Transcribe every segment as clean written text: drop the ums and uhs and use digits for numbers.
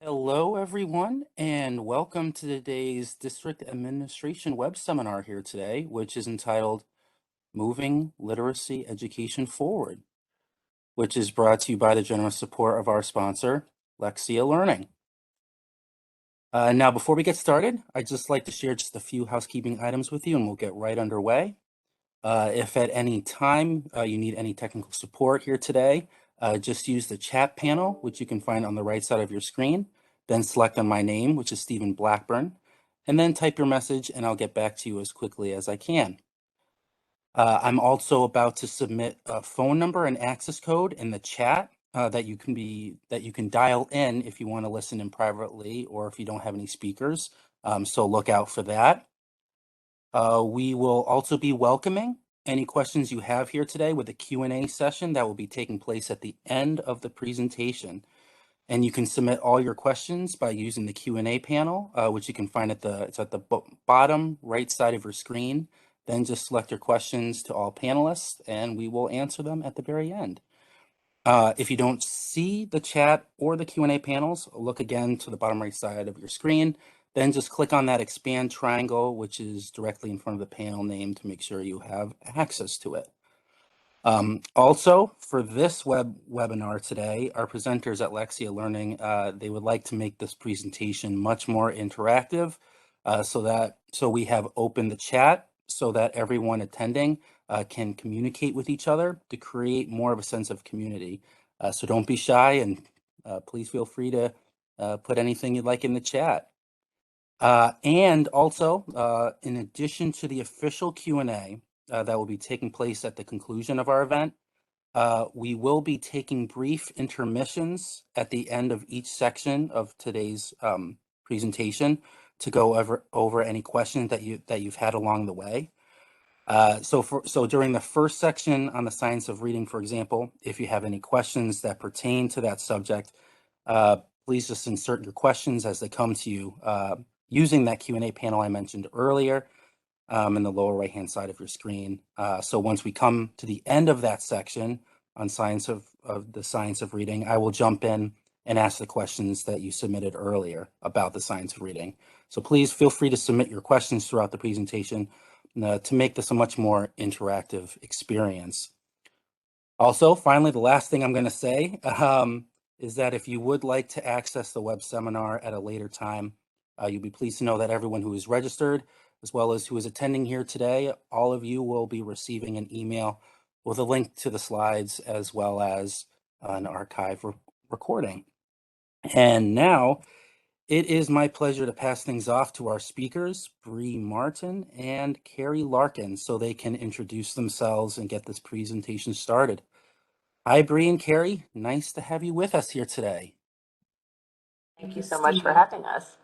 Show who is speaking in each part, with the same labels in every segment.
Speaker 1: Hello, everyone, and welcome to today's District Administration Web Seminar here today, which is entitled Moving Literacy Education Forward, which is brought to you by the generous support of our sponsor, Lexia Learning. Now, before we get started, I'd just like to share just a few housekeeping items with you, and we'll get right underway. If at any time you need any technical support here today, just use the chat panel, which you can find on the right side of your screen. Then select on my name, which is Stephen Blackburn, and then type your message, and I'll get back to you as quickly as I can. I'm also about to submit a phone number and access code in the chat that you can dial in if you want to listen in privately or if you don't have any speakers. So look out for that. We will also be welcoming any questions you have here today with a Q&A session that will be taking place at the end of the presentation. And you can submit all your questions by using the Q&A panel, which you can find at the bottom right side of your screen. Then just select your questions to all panelists, and we will answer them at the very end. If you don't see the chat or the Q&A panels, look again to the bottom right side of your screen. Then just click on that expand triangle, which is directly in front of the panel name, to make sure you have access to it. Also, for this webinar today, our presenters at Lexia Learning, they would like to make this presentation much more interactive, so we have opened the chat so that everyone attending can communicate with each other to create more of a sense of community. So don't be shy, and please feel free to put anything you'd like in the chat. And also, in addition to the official Q&A that will be taking place at the conclusion of our event, we will be taking brief intermissions at the end of each section of today's presentation to go over any questions that you've had along the way. So during the first section on the science of reading, for example, if you have any questions that pertain to that subject, please just insert your questions as they come to you using that Q&A panel I mentioned earlier in the lower right-hand side of your screen. So once we come to the end of that section on the science of reading, I will jump in and ask the questions that you submitted earlier about the science of reading. So please feel free to submit your questions throughout the presentation to make this a much more interactive experience. Also, finally, the last thing I'm going to say is that if you would like to access the web seminar at a later time, you'll be pleased to know that everyone who is registered, as well as who is attending here today, all of you will be receiving an email with a link to the slides as well as an archive recording. And now it is my pleasure to pass things off to our speakers, Brie Martin and Carrie Larkin, so they can introduce themselves and get this presentation started. Hi, Brie and Carrie. Nice to have you with us here today.
Speaker 2: Thank you so much for having us.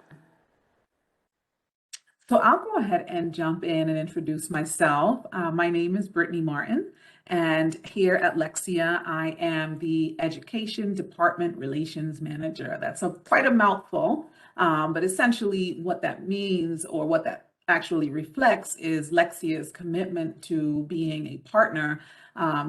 Speaker 3: So I'll go ahead and jump in and introduce myself. My name is Brittany Martin, and here at Lexia, I am the Education Department Relations Manager. That's quite a mouthful, but essentially what that means, or what that actually reflects, is Lexia's commitment to being a partner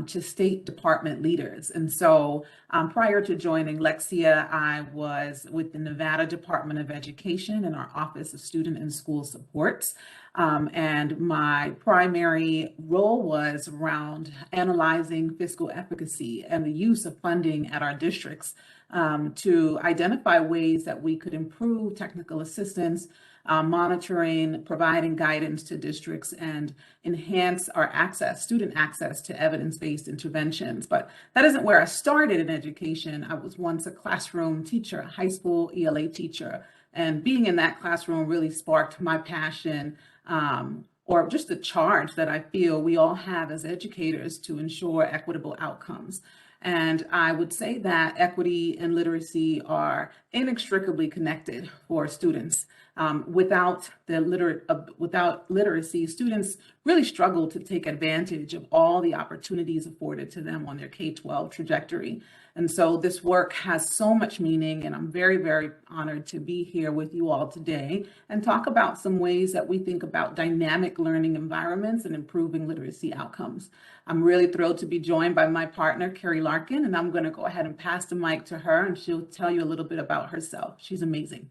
Speaker 3: to state department leaders. And so prior to joining Lexia, I was with the Nevada Department of Education in our Office of Student and School Supports. And my primary role was around analyzing fiscal efficacy and the use of funding at our districts to identify ways that we could improve technical assistance, monitoring, providing guidance to districts, and enhance our access, student access to evidence-based interventions. But that isn't where I started in education. I was once a classroom teacher, a high school ELA teacher, and being in that classroom really sparked my passion, or just the charge that I feel we all have as educators to ensure equitable outcomes. And I would say that equity and literacy are inextricably connected for students. Without literacy, students really struggle to take advantage of all the opportunities afforded to them on their K-12 trajectory. And so this work has so much meaning, and I'm very, very honored to be here with you all today and talk about some ways that we think about dynamic learning environments and improving literacy outcomes. I'm really thrilled to be joined by my partner, Carrie Larkin, and I'm going to go ahead and pass the mic to her, and she'll tell you a little bit about herself. She's amazing.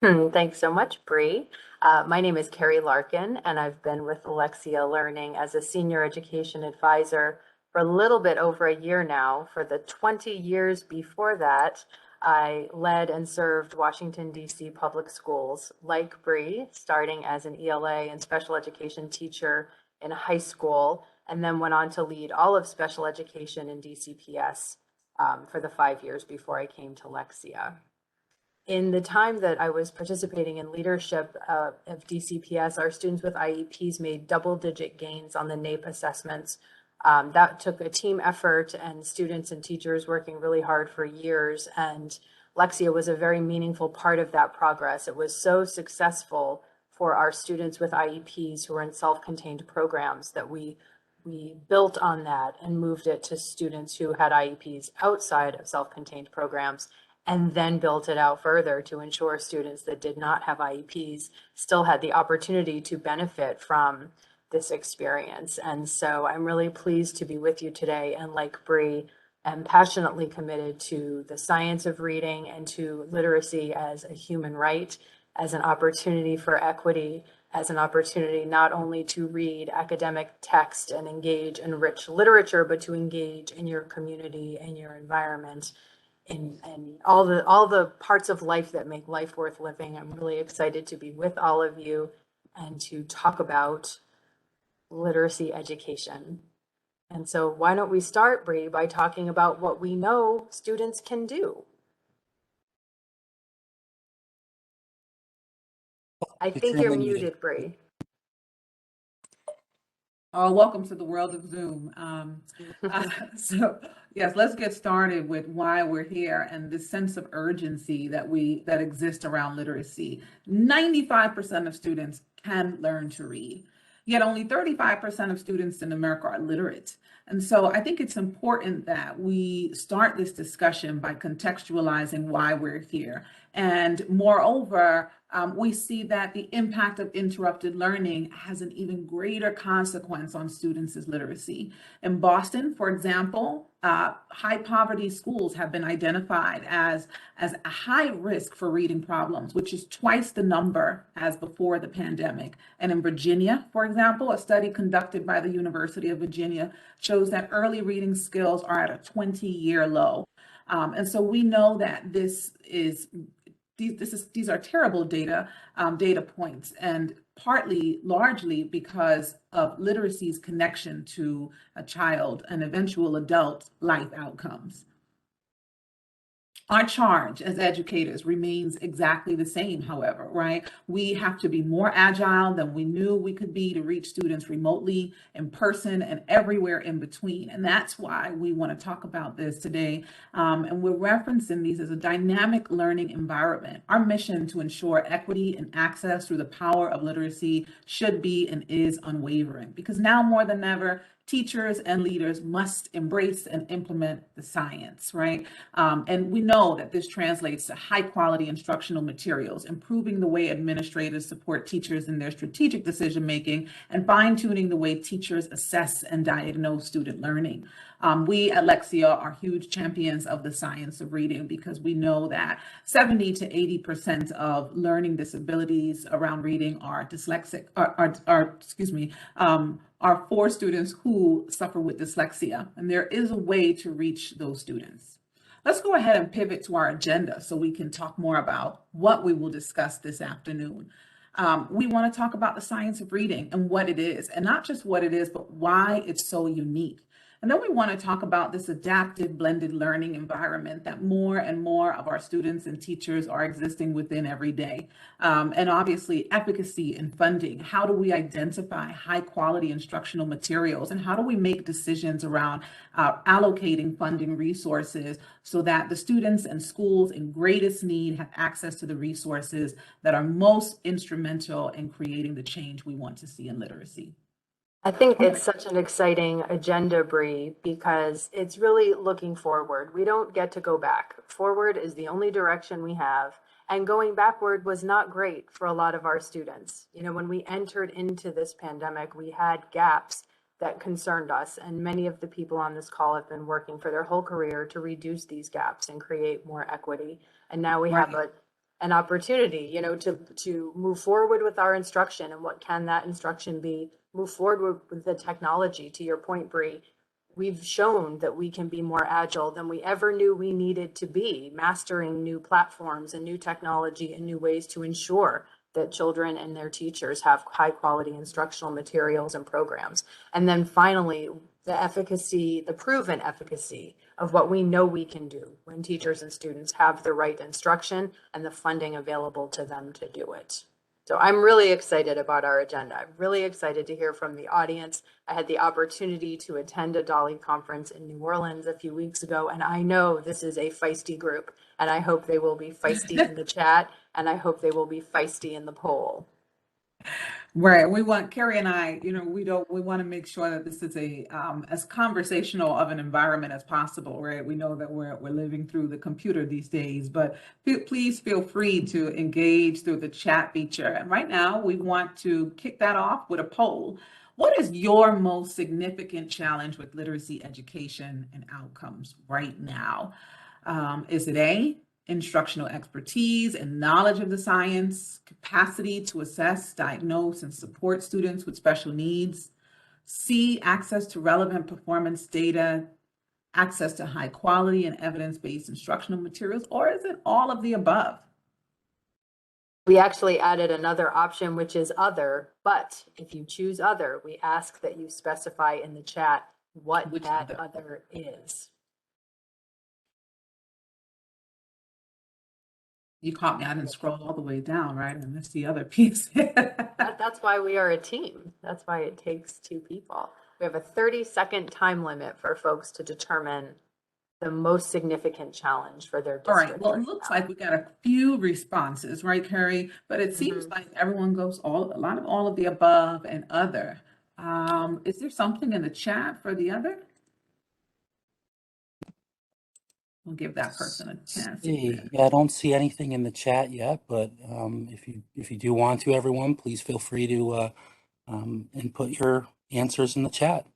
Speaker 2: Thanks so much, Brie. My name is Carrie Larkin, and I've been with Lexia Learning as a senior education advisor for a little bit over a year now. For the 20 years before that, I led and served Washington, D.C. public schools like Brie, starting as an ELA and special education teacher in high school, and then went on to lead all of special education in DCPS for the 5 years before I came to Lexia. In the time that I was participating in leadership of DCPS, our students with IEPs made double-digit gains on the NAEP assessments. That took a team effort and students and teachers working really hard for years, and Lexia was a very meaningful part of that progress. It was so successful for our students with IEPs who were in self-contained programs that we built on that and moved it to students who had IEPs outside of self-contained programs, and then built it out further to ensure students that did not have IEPs still had the opportunity to benefit from this experience. And so I'm really pleased to be with you today, and like Brie, am passionately committed to the science of reading and to literacy as a human right, as an opportunity for equity, as an opportunity not only to read academic text and engage in rich literature, but to engage in your community and your environment. And all the parts of life that make life worth living. I'm really excited to be with all of you and to talk about literacy education. And so why don't we start, Brie, by talking about what we know students can do. I think you're muted, Brie.
Speaker 3: Oh, welcome to the world of Zoom. So yes, let's get started with why we're here and this sense of urgency that exists around literacy. 95% of students can learn to read, yet only 35% of students in America are literate. And so I think it's important that we start this discussion by contextualizing why we're here. And moreover, we see that the impact of interrupted learning has an even greater consequence on students' literacy. In Boston, for example, high poverty schools have been identified as a high risk for reading problems, which is twice the number as before the pandemic. And in Virginia, for example, a study conducted by the University of Virginia shows that early reading skills are at a 20-year low. And so we know that these are terrible data points, and largely because of literacy's connection to a child and eventual adult life outcomes. Our charge as educators remains exactly the same, however, right? We have to be more agile than we knew we could be to reach students remotely, in person, and everywhere in between. And that's why we want to talk about this today. And we're referencing these as a dynamic learning environment. Our mission to ensure equity and access through the power of literacy should be and is unwavering, because now more than ever, teachers and leaders must embrace and implement the science, right? And we know that this translates to high quality instructional materials, improving the way administrators support teachers in their strategic decision making, and fine tuning the way teachers assess and diagnose student learning. We at Lexia are huge champions of the science of reading, because we know that 70 to 80% of learning disabilities around reading are dyslexic, are for students who suffer with dyslexia, and there is a way to reach those students. Let's go ahead and pivot to our agenda so we can talk more about what we will discuss this afternoon. We want to talk about the science of reading and what it is, and not just what it is, but why it's so unique. And then we want to talk about this adaptive blended learning environment that more and more of our students and teachers are existing within every day. And obviously efficacy and funding. How do we identify high quality instructional materials, and how do we make decisions around allocating funding resources so that the students and schools in greatest need have access to the resources that are most instrumental in creating the change we want to see in literacy?
Speaker 2: I think it's such an exciting agenda, Brie, because it's really looking forward. We don't get to go back. Forward is the only direction we have. And going backward was not great for a lot of our students. You know, when we entered into this pandemic, we had gaps that concerned us. And many of the people on this call have been working for their whole career to reduce these gaps and create more equity. And now we have
Speaker 3: Right.
Speaker 2: an opportunity, you know, to move forward with our instruction. And what can that instruction be? Move forward with the technology. To your point, Brie, we've shown that we can be more agile than we ever knew we needed to be, mastering new platforms and new technology and new ways to ensure that children and their teachers have high quality instructional materials and programs. And then finally, the efficacy, the proven efficacy of what we know we can do when teachers and students have the right instruction and the funding available to them to do it. So I'm really excited about our agenda. I'm really excited to hear from the audience. I had the opportunity to attend a Dolly conference in New Orleans a few weeks ago, and I know this is a feisty group, and I hope they will be feisty in the chat, and I hope they will be feisty in the poll.
Speaker 3: Right. We want Carrie and I, we want to make sure that this is a as conversational of an environment as possible, right? We know that we're living through the computer these days, but please feel free to engage through the chat feature. And right now, we want to kick that off with a poll. What is your most significant challenge with literacy education and outcomes right now? Is it A, instructional expertise and knowledge of the science, capacity to assess, diagnose, and support students with special needs? C, access to relevant performance data, access to high quality and evidence-based instructional materials, or is it all of the above?
Speaker 2: We actually added another option, which is other, but if you choose other, we ask that you specify in the chat what
Speaker 3: Which
Speaker 2: that
Speaker 3: other?
Speaker 2: other is.
Speaker 3: You caught me. I didn't scroll all the way down, right? And that's the other piece.
Speaker 2: That's why we are a team. That's why it takes two people. We have a 30-second time limit for folks to determine the most significant challenge for their
Speaker 3: All right.
Speaker 2: district
Speaker 3: Well, it
Speaker 2: right
Speaker 3: looks
Speaker 2: now.
Speaker 3: like we got a few responses, right, Carrie? But it seems
Speaker 2: Mhm.
Speaker 3: like everyone goes a lot of all of the above and other. Is there something in the chat for the other? We'll give that person a chance here.
Speaker 1: Yeah, I don't see anything in the chat yet, but if you do want to, everyone, please feel free to input your answers in the chat.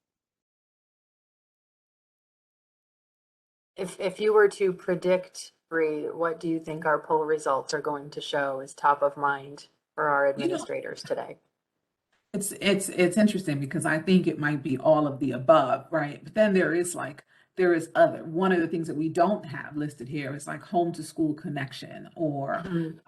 Speaker 2: If you were to predict, Brie, what do you think our poll results are going to show is top of mind for our administrators today?
Speaker 3: It's interesting because I think it might be all of the above, right? But then there is other. One of the things that we don't have listed here is like home to school connection or
Speaker 2: Mhm.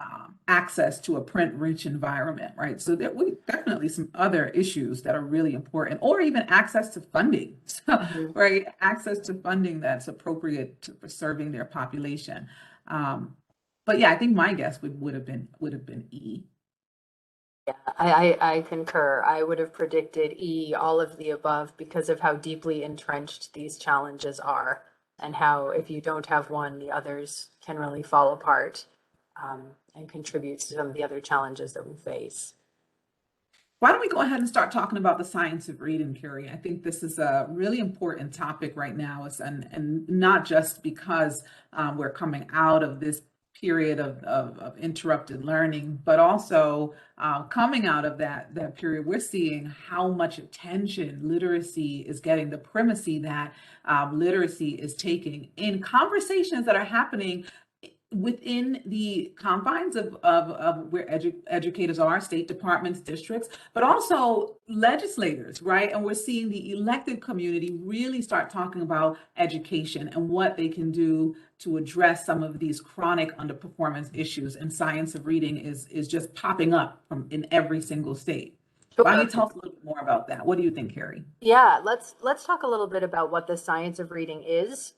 Speaker 3: access to a print-rich environment, right? So there we definitely some other issues that are really important, or even access to funding,
Speaker 2: Mhm.
Speaker 3: right? Access to funding that's appropriate for serving their population. But yeah, I think my guess would have been E.
Speaker 2: Yeah, I concur. I would have predicted E, all of the above, because of how deeply entrenched these challenges are, and how if you don't have one, the others can really fall apart, and contribute to some of the other challenges that we face.
Speaker 3: Why don't we go ahead and start talking about the science of reading, Carrie? I think this is a really important topic right now, and not just because we're coming out of this period of interrupted learning, but also coming out of that period, we're seeing how much attention literacy is getting, the primacy that literacy is taking in conversations that are happening within the confines of where educators are, state departments, districts, but also legislators, right? And we're seeing the elected community really start talking about education and what they can do to address some of these chronic underperformance issues. And science of reading is just popping up in every single state. Why don't
Speaker 2: Sure.
Speaker 3: you tell us a little bit more about that? What do you think, Carrie?
Speaker 2: Yeah, let's talk a little bit about what the science of reading is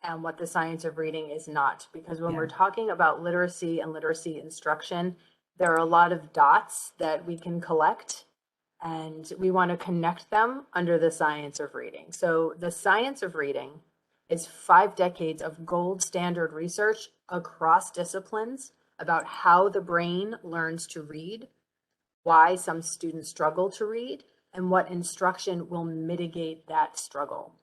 Speaker 2: and what the science of reading is not. Because when
Speaker 3: Yeah.
Speaker 2: we're talking about literacy and literacy instruction, there are a lot of dots that we can collect, and we want to connect them under the science of reading. So the science of reading is 5 decades of gold standard research across disciplines about how the brain learns to read, why some students struggle to read, and what instruction will mitigate that struggle.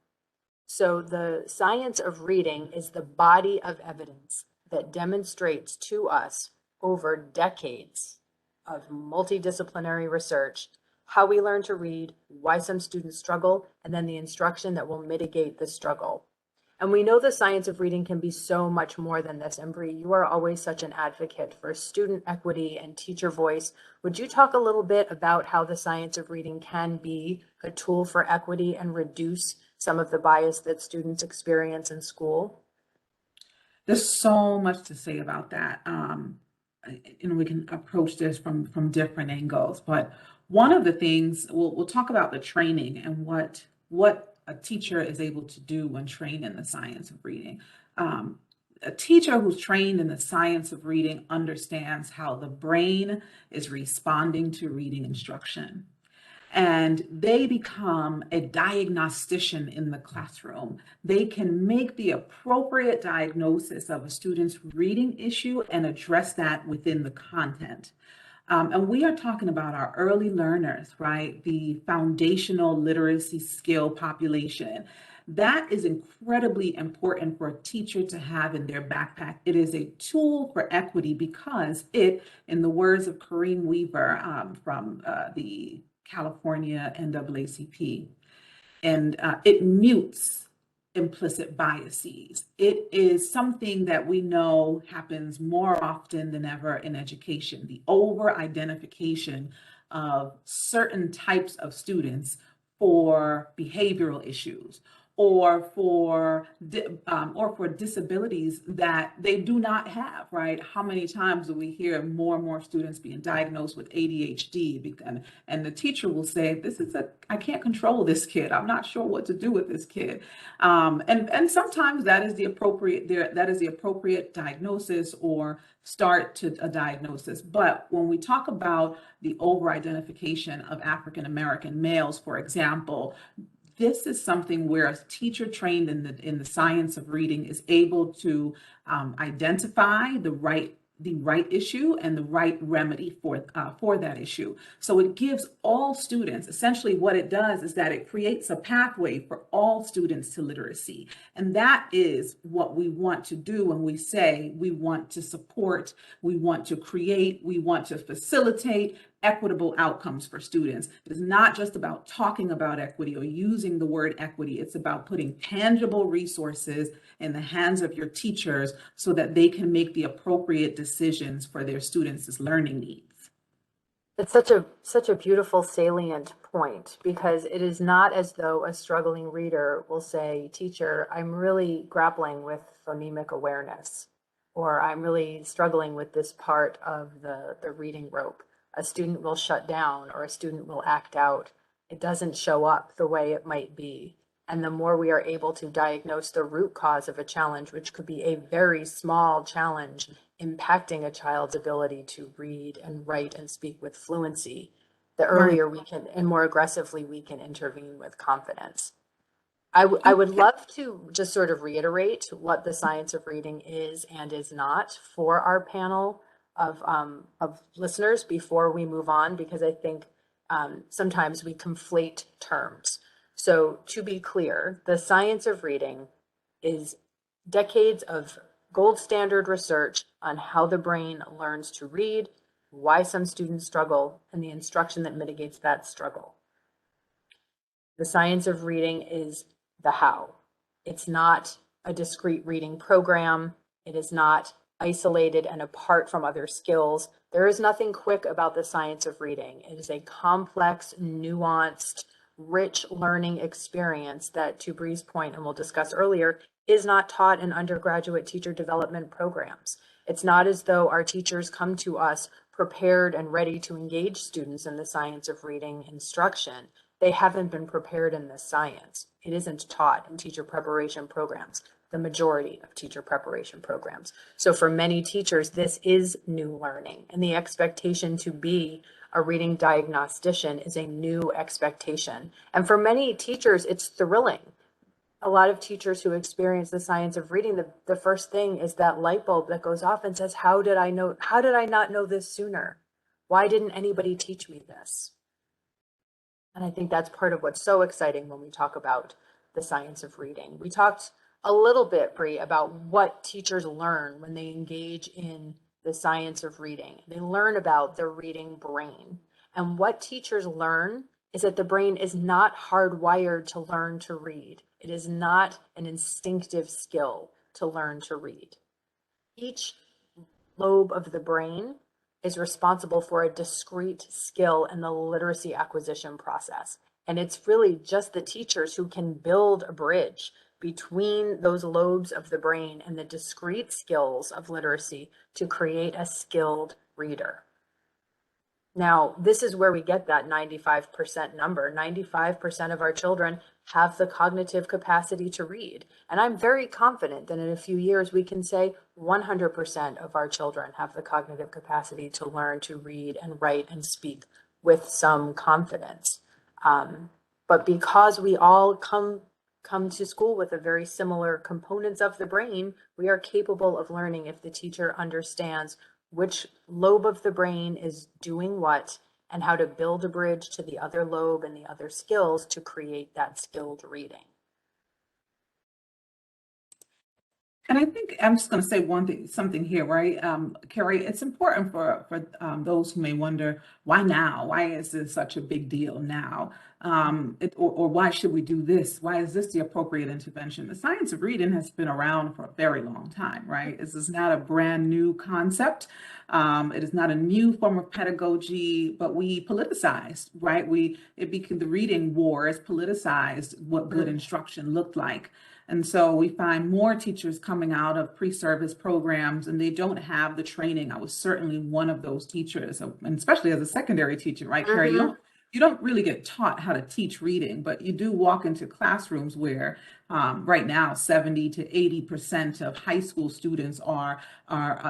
Speaker 2: So the science of reading is the body of evidence that demonstrates to us over decades of multidisciplinary research how we learn to read, why some students struggle, and then the instruction that will mitigate the struggle. And we know the science of reading can be so much more than this. And Brie, you are always such an advocate for student equity and teacher voice. Would you talk a little bit about how the science of reading can be a tool for equity and reduce some of the bias that students experience in school?
Speaker 3: There's so much to say about that. We can approach this from different angles, but one of the things we'll talk about the training and what a teacher is able to do when trained in the science of reading. A teacher who's trained in the science of reading understands how the brain is responding to reading instruction, and they become a diagnostician in the classroom. They can make the appropriate diagnosis of a student's reading issue and address that within the content. And we are talking about our early learners, right? The foundational literacy skill population. That is incredibly important for a teacher to have in their backpack. It is a tool for equity because it, in the words of Kareem Weaver from the California NAACP, and it mutes implicit biases. It is something that we know happens more often than ever in education, the over identification of certain types of students for behavioral issues or for disabilities that they do not have, right? How many times do we hear more and more students being diagnosed with ADHD, and the teacher will say, I can't control this kid. I'm not sure what to do with this kid. And sometimes that is the appropriate diagnosis or start to a diagnosis. But when we talk about the over-identification of African American males, for example, this is something where a teacher trained in the science of reading is able to identify the right issue and the right remedy for that issue. So it gives all students, essentially what it does is that it creates a pathway for all students to literacy. And that is what we want to do when we say we want to support, we want to create, we want to facilitate equitable outcomes for students. It's not just about talking about equity or using the word equity. It's about putting tangible resources in the hands of your teachers so that they can make the appropriate decisions for their students' learning needs.
Speaker 2: It's such a beautiful salient point, because it is not as though a struggling reader will say, "Teacher, I'm really grappling with phonemic awareness," or "I'm really struggling with this part of the reading rope." A student will shut down or a student will act out. It doesn't show up the way it might be. And the more we are able to diagnose the root cause of a challenge, which could be a very small challenge impacting a child's ability to read and write and speak with fluency, the earlier we can and more aggressively we can intervene with confidence. I would love to just sort of reiterate what the science of reading is and is not for our panel of listeners before we move on, because I think sometimes we conflate terms. So to be clear, the science of reading is decades of gold standard research on how the brain learns to read, why some students struggle, and the instruction that mitigates that struggle. The science of reading is the how. It's not a discrete reading program. It is not isolated and apart from other skills. There is nothing quick about the science of reading. It is a complex, nuanced, rich learning experience that, to Brie's point, and we'll discuss earlier, is not taught in undergraduate teacher development programs. It's not as though our teachers come to us prepared and ready to engage students in the science of reading instruction, they haven't been prepared in this science. It isn't taught in teacher preparation programs, the majority of teacher preparation programs. So for many teachers, this is new learning, and the expectation to be a reading diagnostician is a new expectation. And for many teachers, it's thrilling. A lot of teachers who experience the science of reading, the first thing is that light bulb that goes off and says, how did I not know this sooner? Why didn't anybody teach me this? And I think that's part of what's so exciting when we talk about the science of reading. We talked a little bit, Brie, about what teachers learn when they engage in the science of reading. They learn about the reading brain. And what teachers learn is that the brain is not hardwired to learn to read. It is not an instinctive skill to learn to read. Each lobe of the brain is responsible for a discrete skill in the literacy acquisition process. And it's really just the teachers who can build a bridge between those lobes of the brain and the discrete skills of literacy to create a skilled reader. Now, this is where we get that 95% number. 95% of our children have the cognitive capacity to read. And I'm very confident that in a few years we can say 100% of our children have the cognitive capacity to learn to read and write and speak with some confidence. But because we all come to school with a very similar components of the brain, we are capable of learning if the teacher understands which lobe of the brain is doing what and how to build a bridge to the other lobe and the other skills to create that skilled reading.
Speaker 3: And I think I'm just going to say something here, right? Carrie, it's important for those who may wonder, why now? Why is this such a big deal now? Or why should we do this? Why is this the appropriate intervention? The science of reading has been around for a very long time, right? This is not a brand new concept. It is not a new form of pedagogy, but we politicized, right? The reading wars politicized what good instruction looked like. And so we find more teachers coming out of pre-service programs and they don't have the training. I was certainly one of those teachers, and especially as a secondary teacher, right, Carrie? You don't really get taught how to teach reading, but you do walk into classrooms where right now 70 to 80% of high school students are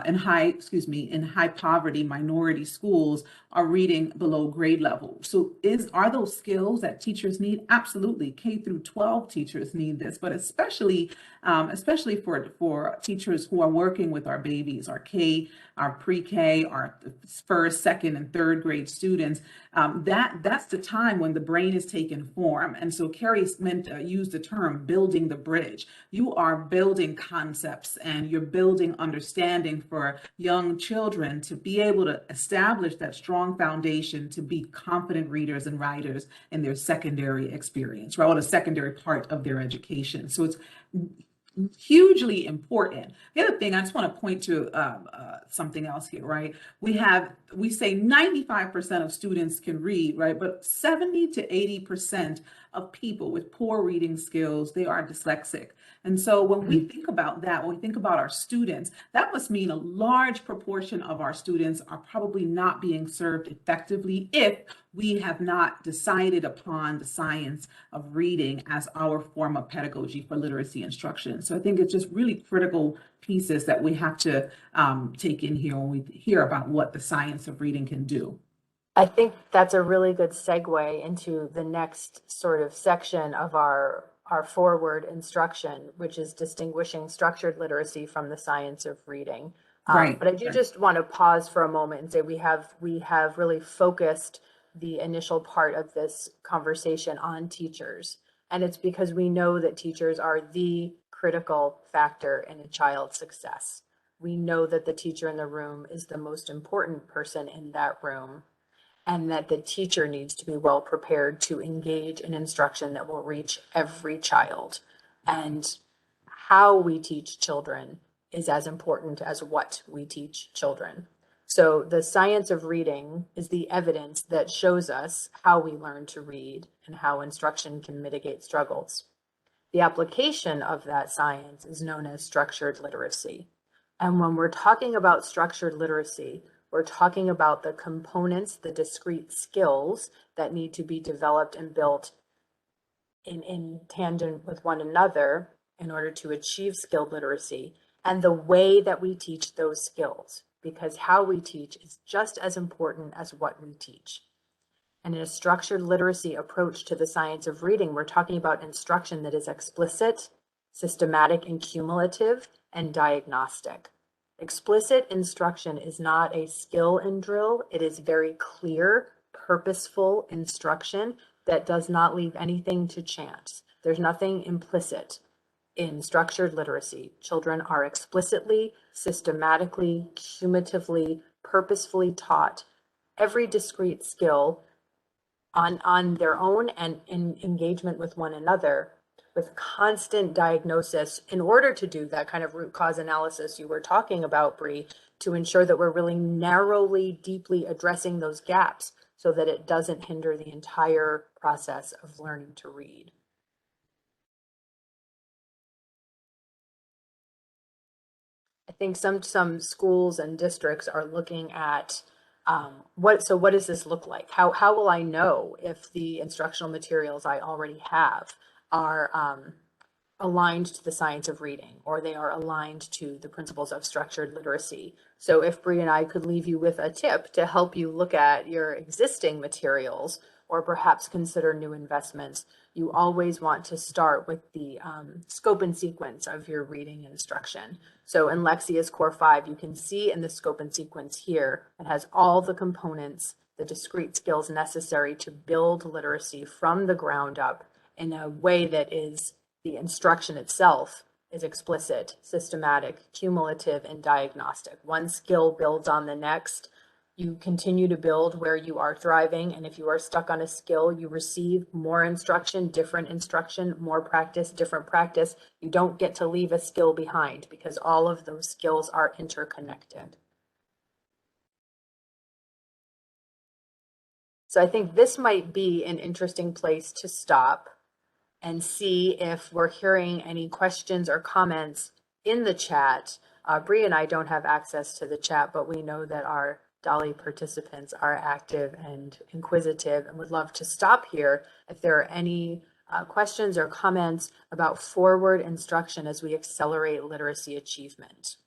Speaker 3: in high poverty minority schools are reading below grade level. So are those skills that teachers need? Absolutely. K through 12 teachers need this, but especially for teachers who are working with our babies, our pre-K, our first, second, and third grade students. That's the time when the brain is taking form. And so Carrie used the term building the bridge. You are building concepts and you're building understanding for young children to be able to establish that strong foundation to be confident readers and writers in their secondary experience, right? Or the secondary part of their education. So it's hugely important. The other thing, I just want to point to something else here, right? We say 95% of students can read, right? But 70 to 80% of people with poor reading skills, they are dyslexic. And so when we think about that, when we think about our students, that must mean a large proportion of our students are probably not being served effectively if we have not decided upon the science of reading as our form of pedagogy for literacy instruction. So I think it's just really critical pieces that we have to take in here when we hear about what the science of reading can do.
Speaker 2: I think that's a really good segue into the next sort of section of our forward instruction, which is distinguishing structured literacy from the science of reading.
Speaker 3: Right.
Speaker 2: But I do just want to pause for a moment and say we have really focused the initial part of this conversation on teachers. And it's because we know that teachers are the critical factor in a child's success. We know that the teacher in the room is the most important person in that room, and that the teacher needs to be well prepared to engage in instruction that will reach every child. And how we teach children is as important as what we teach children. So the science of reading is the evidence that shows us how we learn to read and how instruction can mitigate struggles. The application of that science is known as structured literacy. And when we're talking about structured literacy, We're talking about the components, the discrete skills that need to be developed and built in tandem with one another in order to achieve skilled literacy, and the way that we teach those skills, because how we teach is just as important as what we teach. And in a structured literacy approach to the science of reading, we're talking about instruction that is explicit, systematic and cumulative, and diagnostic. Explicit instruction is not a skill and drill. It is very clear, purposeful instruction that does not leave anything to chance. There's nothing implicit in structured literacy. Children are explicitly, systematically, cumulatively, purposefully taught every discrete skill on their own and in engagement with one another, with constant diagnosis in order to do that kind of root cause analysis you were talking about, Brie, to ensure that we're really narrowly, deeply addressing those gaps so that it doesn't hinder the entire process of learning to read. I think some schools and districts are looking at what does this look like? How will I know if the instructional materials I already have are aligned to the science of reading, or they are aligned to the principles of structured literacy? So if Brie and I could leave you with a tip to help you look at your existing materials, or perhaps consider new investments, you always want to start with the scope and sequence of your reading instruction. So in Lexia's Core 5, you can see in the scope and sequence here, it has all the components, the discrete skills necessary to build literacy from the ground up in a way that is the instruction itself is explicit, systematic, cumulative, and diagnostic. One skill builds on the next. You continue to build where you are thriving, and if you are stuck on a skill, you receive more instruction, more practice, different practice. You don't get to leave a skill behind because all of those skills are interconnected. So I think this might be an interesting place to stop and see if we're hearing any questions or comments in the chat. Brie and I don't have access to the chat, but we know that our Dolly participants are active and inquisitive and would love to stop here if there are any questions or comments about forward instruction as we accelerate literacy achievement.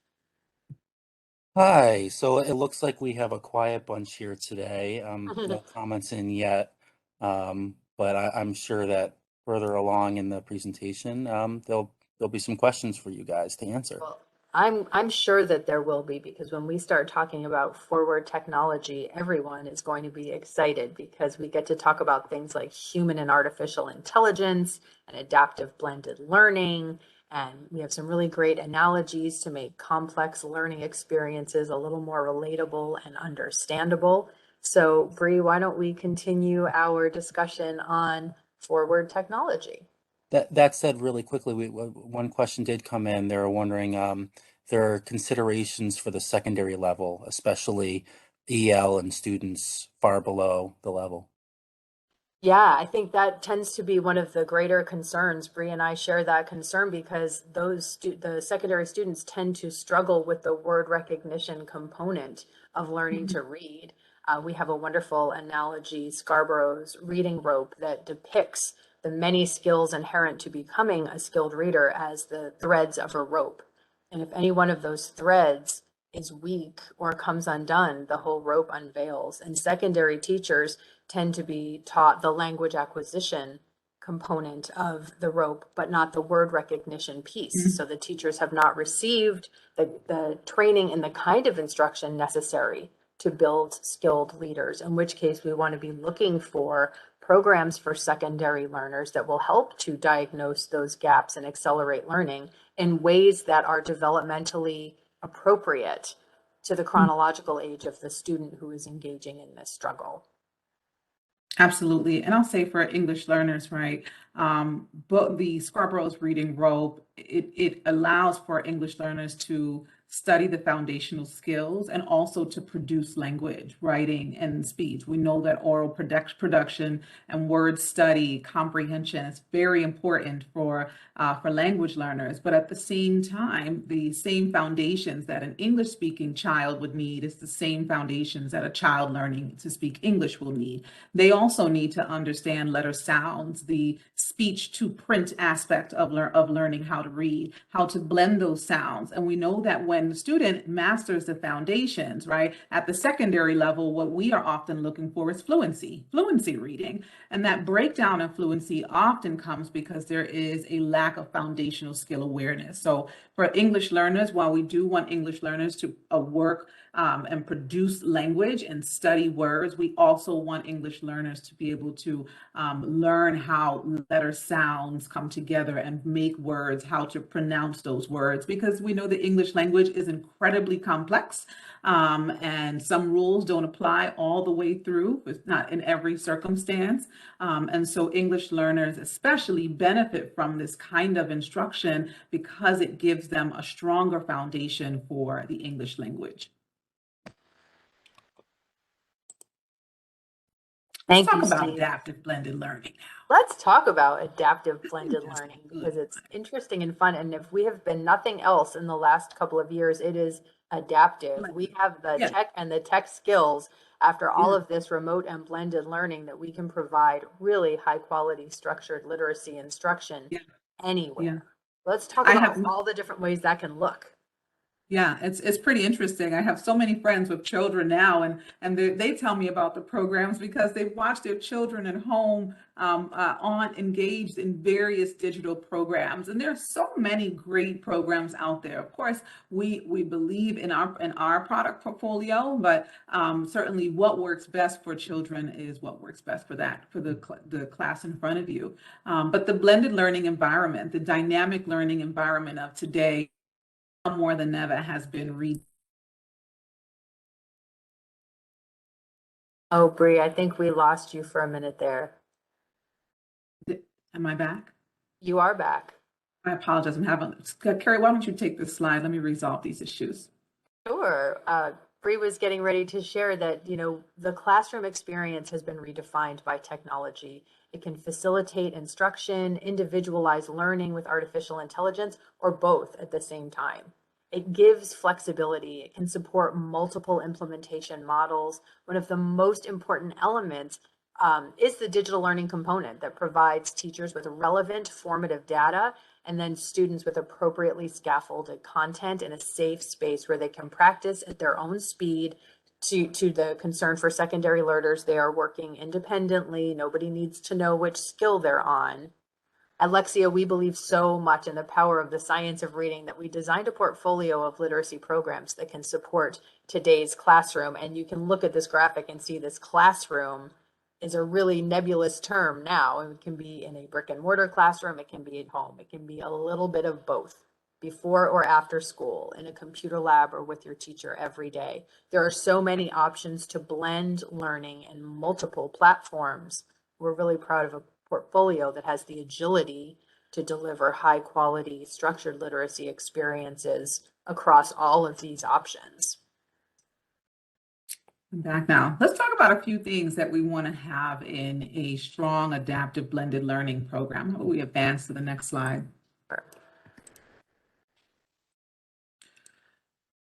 Speaker 1: Hi, so it looks like we have a quiet bunch here today. No comments in yet, but I'm sure that further along in the presentation, there'll be some questions for you guys to answer.
Speaker 2: Well, I'm sure that there will be, because when we start talking about forward technology, everyone is going to be excited because we get to talk about things like human and artificial intelligence and adaptive blended learning. And we have some really great analogies to make complex learning experiences a little more relatable and understandable. So Brie, why don't we continue our discussion on forward technology?
Speaker 1: That said, really quickly, one question did come in. They were wondering, there are considerations for the secondary level, especially EL and students far below the level.
Speaker 2: Yeah, I think that tends to be one of the greater concerns. Brie and I share that concern because the secondary students tend to struggle with the word recognition component of learning to read. We have a wonderful analogy, Scarborough's reading rope, that depicts the many skills inherent to becoming a skilled reader as the threads of a rope. And if any one of those threads is weak or comes undone, the whole rope unveils. And secondary teachers tend to be taught the language acquisition component of the rope, but not the word recognition piece. So the teachers have not received the training and the kind of instruction necessary to build skilled leaders, in which case we want to be looking for programs for secondary learners that will help to diagnose those gaps and accelerate learning in ways that are developmentally appropriate to the chronological age of the student who is engaging in this struggle.
Speaker 3: Absolutely. And I'll say for English learners, right, but the Scarborough's reading rope, it allows for English learners to study the foundational skills, and also to produce language, writing, and speech. We know that oral production and word study comprehension is very important for language learners. But at the same time, the same foundations that an English-speaking child would need is the same foundations that a child learning to speak English will need. They also need to understand letter sounds, the speech to print aspect of learning how to read, how to blend those sounds. And we know that when the student masters the foundations, right, at the secondary level, what we are often looking for is fluency reading. And that breakdown in fluency often comes because there is a lack of foundational skill awareness. So for English learners, while we do want English learners to work and produce language and study words, we also want English learners to be able to learn how letter sounds come together and make words, how to pronounce those words, because we know the English language is incredibly complex, and some rules don't apply all the way through, but not in every circumstance. And so English learners especially benefit from this kind of instruction because it gives them a stronger foundation for the English language. Let's talk about adaptive blended learning now.
Speaker 2: Let's talk about adaptive blended learning because it's interesting and fun. And if we have been nothing else in the last couple of years, it is adaptive. We have the tech and the tech skills after all of this remote and blended learning that we can provide really high quality structured literacy instruction anywhere. Let's talk about all the different ways that can look.
Speaker 3: Yeah, it's pretty interesting. I have so many friends with children now, and they tell me about the programs because they've watched their children at home engaged in various digital programs. And there are so many great programs out there. Of course, we believe in our product portfolio, but certainly what works best for children is what works best for the class in front of you. But the blended learning environment, the dynamic learning environment of today, more than ever has been
Speaker 2: Oh, Brie, I think we lost you for a minute there.
Speaker 3: Am I back?
Speaker 2: You are back.
Speaker 3: I apologize. Carrie, why don't you take this slide? Let me resolve these issues.
Speaker 2: Sure. Brie was getting ready to share that, the classroom experience has been redefined by technology. It can facilitate instruction, individualize learning with artificial intelligence, or both at the same time. It gives flexibility. It can support multiple implementation models. One of the most important elements is the digital learning component that provides teachers with relevant formative data and then students with appropriately scaffolded content in a safe space where they can practice at their own speed. To the concern for secondary learners, they are working independently. Nobody needs to know which skill they're on. At Lexia, we believe so much in the power of the science of reading that we designed a portfolio of literacy programs that can support today's classroom. And you can look at this graphic and see this classroom is a really nebulous term now. It can be in a brick and mortar classroom. It can be at home. It can be a little bit of both, before or after school, in a computer lab, or with your teacher every day. There are so many options to blend learning in multiple platforms. We're really proud of a portfolio that has the agility to deliver high quality structured literacy experiences across all of these options.
Speaker 3: I'm back now. Let's talk about a few things that we want to have in a strong adaptive blended learning program. How about we advance to the next slide?
Speaker 2: Sure.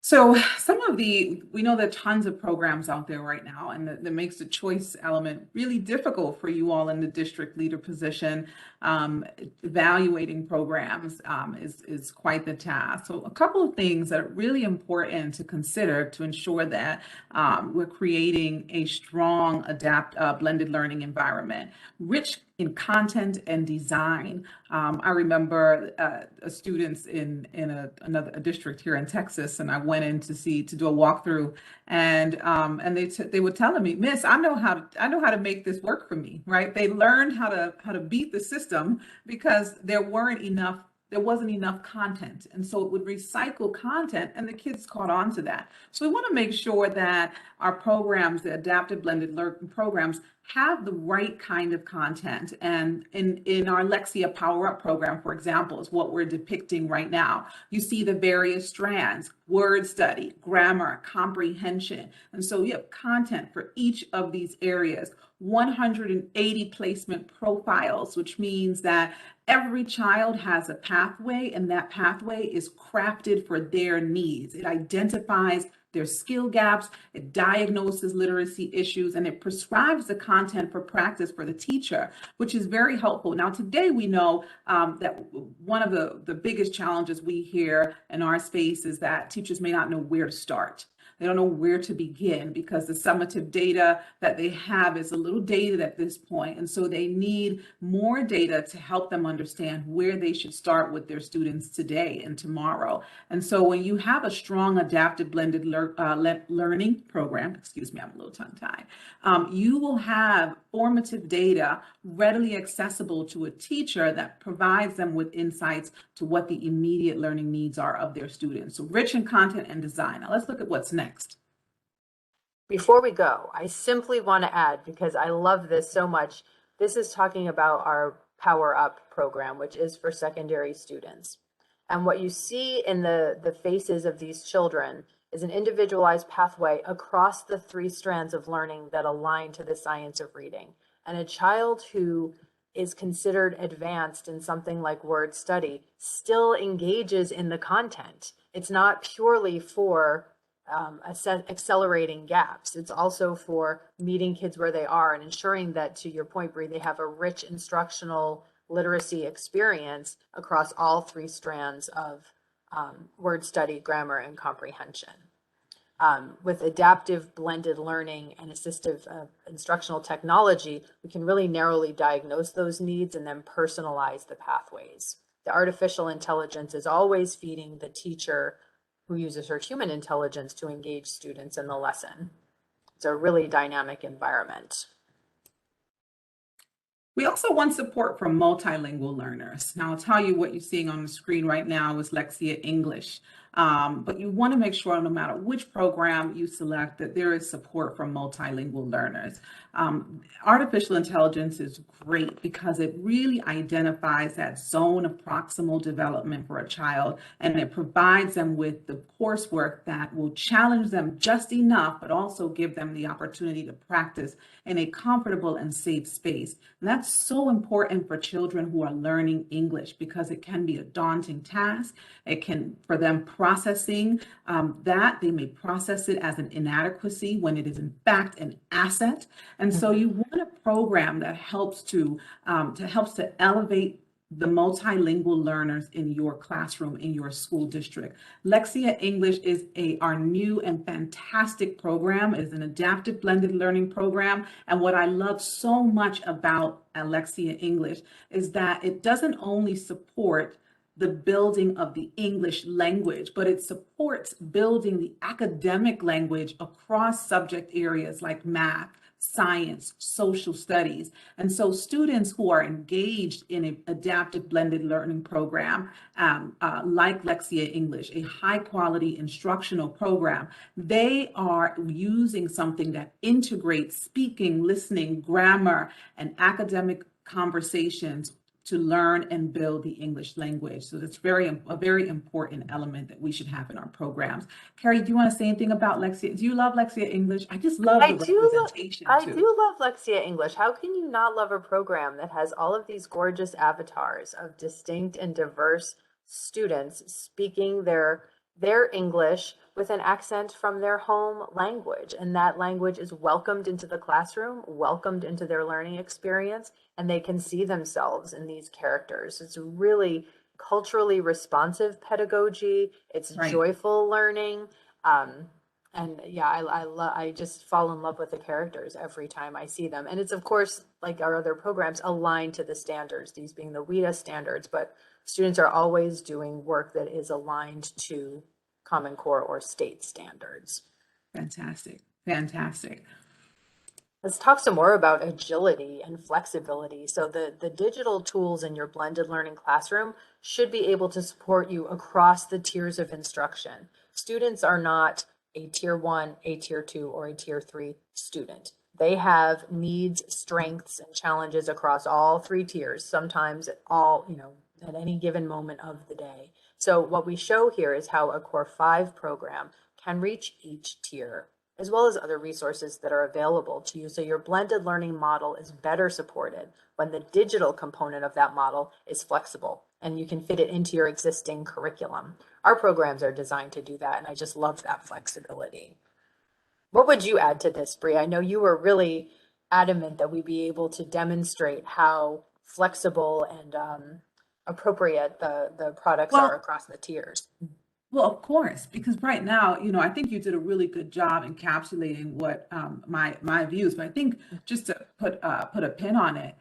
Speaker 3: So we know there are tons of programs out there right now, and that makes the choice element really difficult for you all in the district leader position. Evaluating programs is quite the task. So a couple of things that are really important to consider to ensure that we're creating a strong blended learning environment, rich in content and design. I remember students in a district here in Texas, and I went in to do a walkthrough, and they were telling me, Miss, I know how to make this work for me, right? They learned how to beat the system because there wasn't enough content. And so it would recycle content, and the kids caught on to that. So we want to make sure that our programs, the adaptive blended learning programs, have the right kind of content. And in our Lexia Power Up program, for example, is what we're depicting right now. You see the various strands: word study, grammar, comprehension. And so you have content for each of these areas, 180 placement profiles, which means that every child has a pathway, and that pathway is crafted for their needs. It identifies their skill gaps, it diagnoses literacy issues, and it prescribes the content for practice for the teacher, which is very helpful. Now, today we know that one of the biggest challenges we hear in our space is that teachers may not know where to start. They don't know where to begin because the summative data that they have is a little dated at this point. And so they need more data to help them understand where they should start with their students today and tomorrow. And so when you have a strong adaptive blended learning program, excuse me, I'm a little tongue-tied, you will have formative data readily accessible to a teacher that provides them with insights to what the immediate learning needs are of their students. So rich in content and design. Now let's look at what's next.
Speaker 2: Before we go, I simply want to add, because I love this so much, this is talking about our Power Up program, which is for secondary students. And what you see in the faces of these children is an individualized pathway across the 3 strands of learning that align to the science of reading. And a child who is considered advanced in something like word study still engages in the content. It's not purely for accelerating gaps. It's also for meeting kids where they are and ensuring that, to your point, Brie, they have a rich instructional literacy experience across all 3 strands of word study, grammar, and comprehension. With adaptive blended learning and assistive instructional technology, we can really narrowly diagnose those needs and then personalize the pathways. The artificial intelligence is always feeding the teacher who uses her human intelligence to engage students in the lesson. It's a really dynamic environment.
Speaker 3: We also want support for multilingual learners. Now, I'll tell you what you're seeing on the screen right now is Lexia English. But you want to make sure no matter which program you select that there is support for multilingual learners. Artificial intelligence is great because it really identifies that zone of proximal development for a child, and it provides them with the coursework that will challenge them just enough, but also give them the opportunity to practice in a comfortable and safe space. And that's so important for children who are learning English because it can be a daunting task. It can, for them processing that, they may process it as an inadequacy when it is in fact an asset. And so you want a program that helps to elevate the multilingual learners in your classroom, in your school district. Lexia English is our new and fantastic program. It is an adaptive blended learning program. And what I love so much about Lexia English is that it doesn't only support the building of the English language, but it supports building the academic language across subject areas like math, science, social studies. And so students who are engaged in an adaptive blended learning program like Lexia English, a high quality instructional program, they are using something that integrates speaking, listening, grammar, and academic conversations to learn and build the English language. So that's a very important element that we should have in our programs. Carrie, do you want to say anything about Lexia? Do you love Lexia English? I just love the representation
Speaker 2: I
Speaker 3: too.
Speaker 2: do love Lexia English. How can you not love a program that has all of these gorgeous avatars of distinct and diverse students speaking their English with an accent from their home language, and that language is welcomed into the classroom, welcomed into their learning experience, and they can see themselves in these characters. It's really culturally responsive pedagogy. It's
Speaker 3: Right.
Speaker 2: joyful learning. And yeah, I just fall in love with the characters every time I see them. And it's, of course, like our other programs, aligned to the standards, these being the WIDA standards, but students are always doing work that is aligned to Common Core or state standards.
Speaker 3: Fantastic, fantastic.
Speaker 2: Let's talk some more about agility and flexibility. So the digital tools in your blended learning classroom should be able to support you across the tiers of instruction. Students are not a tier 1, a tier 2, or a tier 3 student. They have needs, strengths, and challenges across all three tiers, sometimes all, at any given moment of the day. So what we show here is how a Core 5 program can reach each tier, as well as other resources that are available to you. So your blended learning model is better supported when the digital component of that model is flexible and you can fit it into your existing curriculum. Our programs are designed to do that, and I just love that flexibility. What would you add to this, Brie? I know you were really adamant that we be able to demonstrate how flexible and appropriate the products are
Speaker 3: Well,
Speaker 2: across the tiers.
Speaker 3: Well, of course, because right now, I think you did a really good job encapsulating what my views. But I think just to put a pin on it,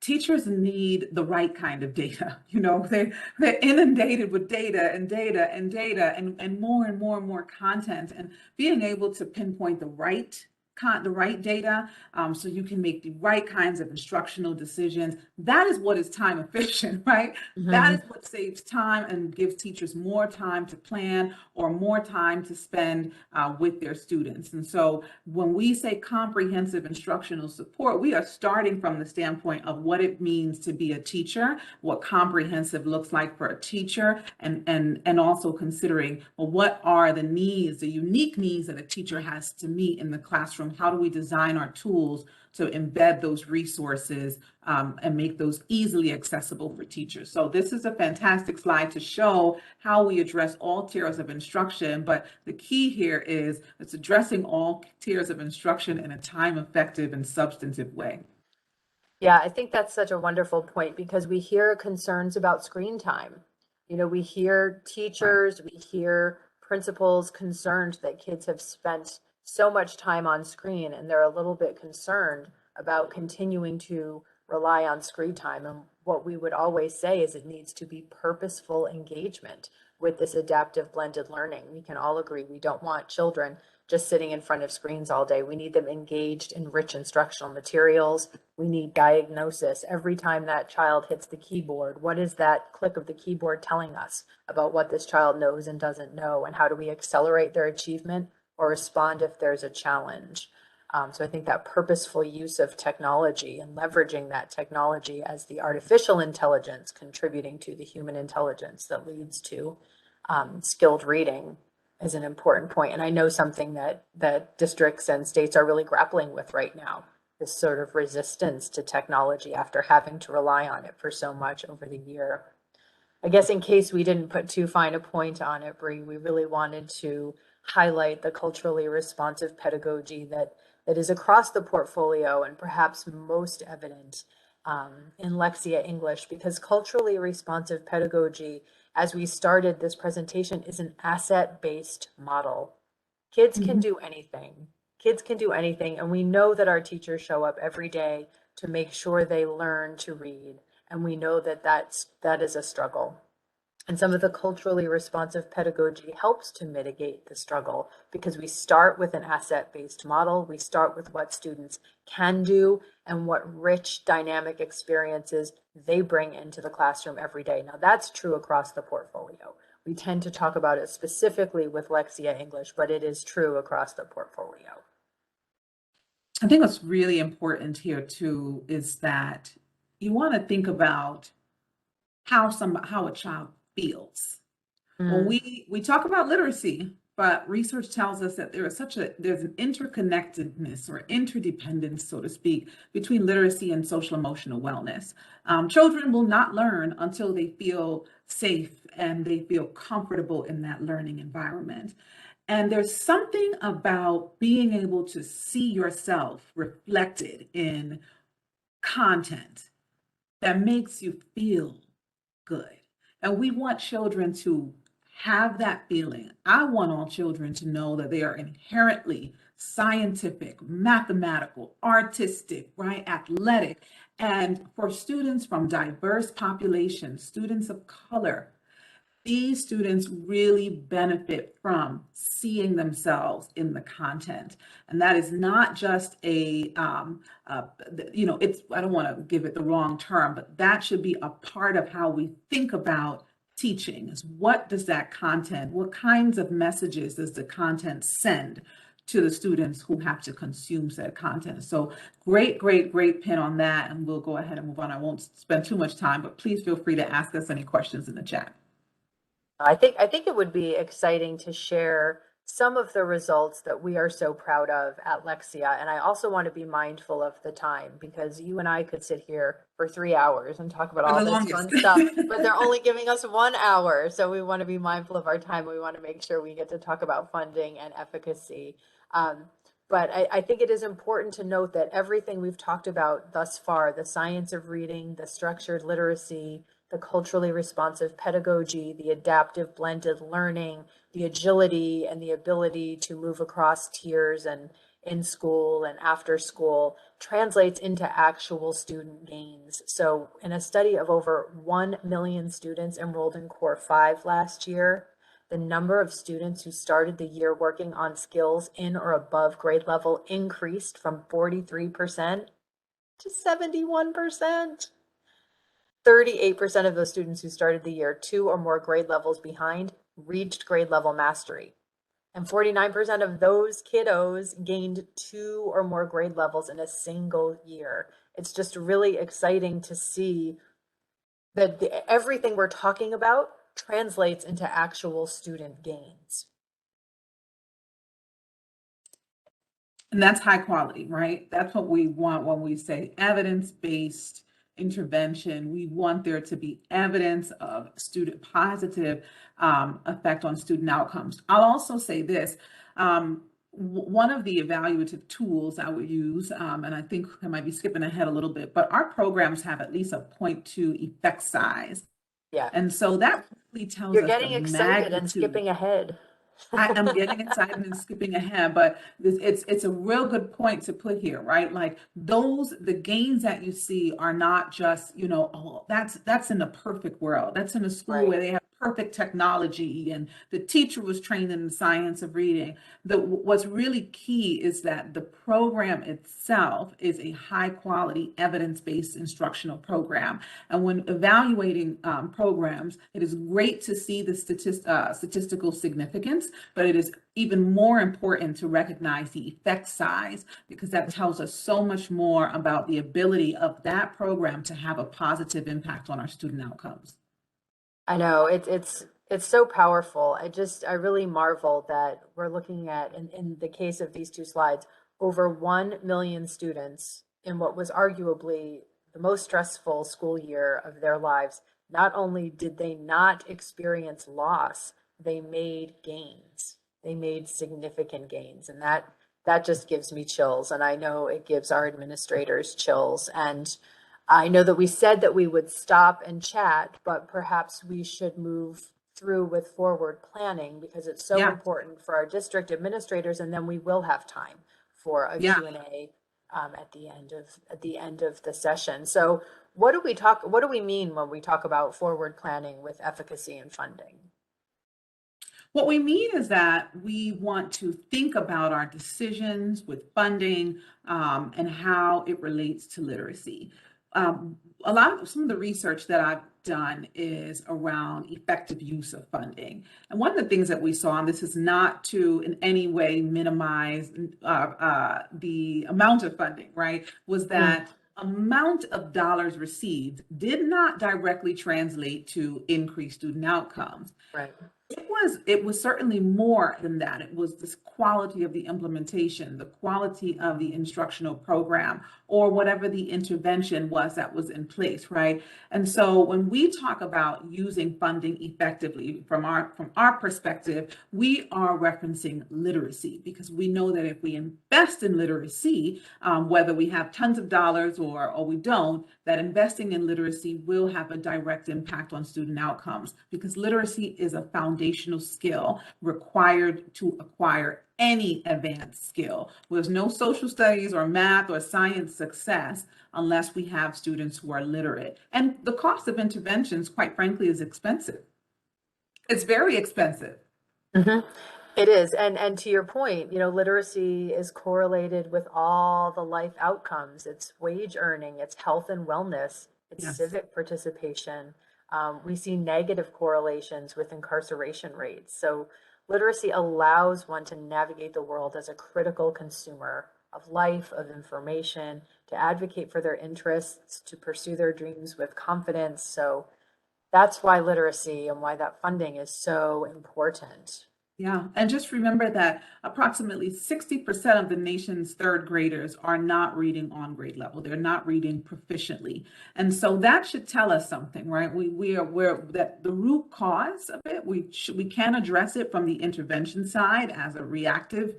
Speaker 3: teachers need the right kind of data. They're inundated with data and data and data and more and more and more content, and being able to pinpoint the right data, so you can make the right kinds of instructional decisions. That is what is time efficient, right? That is what saves time and gives teachers more time to plan or more time to spend with their students. And so when we say comprehensive instructional support, we are starting from the standpoint of what it means to be a teacher, what comprehensive looks like for a teacher, and also considering, well, what are the needs, the unique needs that a teacher has to meet in the classroom? How do we design our tools to embed those resources and make those easily accessible for teachers? So this is a fantastic slide to show how we address all tiers of instruction. But the key here is it's addressing all tiers of instruction in a time-effective and substantive way.
Speaker 2: Yeah, I think that's such a wonderful point because we hear concerns about screen time. We hear teachers, we hear principals concerned that kids have spent so much time on screen and they're a little bit concerned about continuing to rely on screen time. And what we would always say is it needs to be purposeful engagement with this adaptive blended learning. We can all agree we don't want children just sitting in front of screens all day. We need them engaged in rich instructional materials. We need diagnosis. Every time that child hits the keyboard, what is that click of the keyboard telling us about what this child knows and doesn't know? And how do we accelerate their achievement or respond if there's a challenge? So I think that purposeful use of technology and leveraging that technology as the artificial intelligence contributing to the human intelligence that leads to skilled reading is an important point. And I know something that districts and states are really grappling with right now, this sort of resistance to technology after having to rely on it for so much over the year. I guess in case we didn't put too fine a point on it, Brie, we really wanted to highlight the culturally responsive pedagogy that is across the portfolio and perhaps most evident in Lexia English, because culturally responsive pedagogy, as we started this presentation, is an asset-based model. Kids can do anything. Kids can do anything, and we know that our teachers show up every day to make sure they learn to read, and we know that that is a struggle. And some of the culturally responsive pedagogy helps to mitigate the struggle because we start with an asset-based model. We start with what students can do and what rich dynamic experiences they bring into the classroom every day. Now that's true across the portfolio. We tend to talk about it specifically with Lexia English, but it is true across the portfolio.
Speaker 3: I think what's really important here too is that you want to think about how a child feels. When we talk about literacy, but research tells us that there's an interconnectedness or interdependence, so to speak, between literacy and social emotional wellness. Children will not learn until they feel safe and they feel comfortable in that learning environment. And there's something about being able to see yourself reflected in content that makes you feel good. And we want children to have that feeling. I want all children to know that they are inherently scientific, mathematical, artistic, right, athletic. And for students from diverse populations, students of color, these students really benefit from seeing themselves in the content. And that is not just I don't want to give it the wrong term, but that should be a part of how we think about teaching is what does that content, what kinds of messages does the content send to the students who have to consume said content. So great, great, great pin on that. And we'll go ahead and move on. I won't spend too much time, but please feel free to ask us any questions in the chat.
Speaker 2: I think it would be exciting to share some of the results that we are so proud of at Lexia. And I also want to be mindful of the time, because you and I could sit here for 3 hours and talk about
Speaker 3: For
Speaker 2: all
Speaker 3: the
Speaker 2: this
Speaker 3: longest.
Speaker 2: fun stuff, but they're only giving us 1 hour. So we want to be mindful of our time. We want to make sure we get to talk about funding and efficacy. But I think it is important to note that everything we've talked about thus far, the science of reading, the structured literacy, the culturally responsive pedagogy, the adaptive blended learning, the agility and the ability to move across tiers and in school and after school, translates into actual student gains. So in a study of over 1 million students enrolled in Core 5 last year, the number of students who started the year working on skills in or above grade level increased from 43% to 71%. 38% of those students who started the year 2 or more grade levels behind reached grade level mastery. And 49% of those kiddos gained 2 or more grade levels in a single year. It's just really exciting to see that everything we're talking about translates into actual student gains.
Speaker 3: And that's high quality, right? That's what we want when we say evidence-based intervention. We want there to be evidence of student positive effect on student outcomes. I'll also say this. One of the evaluative tools I would use, and I think I might be skipping ahead a little bit, but our programs have at least a 0.2 effect size.
Speaker 2: Yeah.
Speaker 3: And so that really tells
Speaker 2: You're
Speaker 3: us
Speaker 2: getting
Speaker 3: the
Speaker 2: excited and
Speaker 3: magnitude.
Speaker 2: skipping ahead.
Speaker 3: I am getting excited and skipping ahead, but it's a real good point to put here, right? Like the gains that you see are not just, oh, that's in a perfect world. That's in a school where they have perfect technology and the teacher was trained in the science of reading. What's really key is that the program itself is a high quality evidence-based instructional program. And when evaluating programs, it is great to see the statistical significance, but it is even more important to recognize the effect size, because that tells us so much more about the ability of that program to have a positive impact on our student outcomes.
Speaker 2: I know it's so powerful. I really marvel that we're looking at, in the case of these two slides, over 1 million students in what was arguably the most stressful school year of their lives. Not only did they not experience loss, they made gains. They made significant gains, and that just gives me chills, and I know it gives our administrators chills. And I know that we said that we would stop and chat, but perhaps we should move through with forward planning, because it's so important for our district administrators, and then we will have time for a Q&A at the end of the session. So what do we mean when we talk about forward planning with efficacy and funding?
Speaker 3: What we mean is that we want to think about our decisions with funding and how it relates to literacy. Some of the research that I've done is around effective use of funding. And one of the things that we saw, and this is not to in any way minimize the amount of funding, right, was that amount of dollars received did not directly translate to increased student outcomes.
Speaker 2: Right.
Speaker 3: It was certainly more than that. It was this quality of the implementation, the quality of the instructional program, or whatever the intervention was that was in place, right? And so when we talk about using funding effectively from our perspective, we are referencing literacy, because we know that if we invest in literacy, whether we have tons of dollars or we don't, that investing in literacy will have a direct impact on student outcomes, because literacy is a foundational skill required to acquire any advanced skill. There's no social studies or math or science success unless we have students who are literate. And the cost of interventions, quite frankly, is expensive. It's very expensive.
Speaker 2: Mm-hmm. It is. And to your point, literacy is correlated with all the life outcomes. It's wage earning, it's health and wellness, it's civic participation. We see negative correlations with incarceration rates. So literacy allows one to navigate the world as a critical consumer of life, of information, to advocate for their interests, to pursue their dreams with confidence. So that's why literacy and why that funding is so important.
Speaker 3: Yeah, and just remember that approximately 60% of the nation's third graders are not reading on grade level. They're not reading proficiently. And so that should tell us something, right? We are aware that the root cause of it, we can address it from the intervention side as a reactive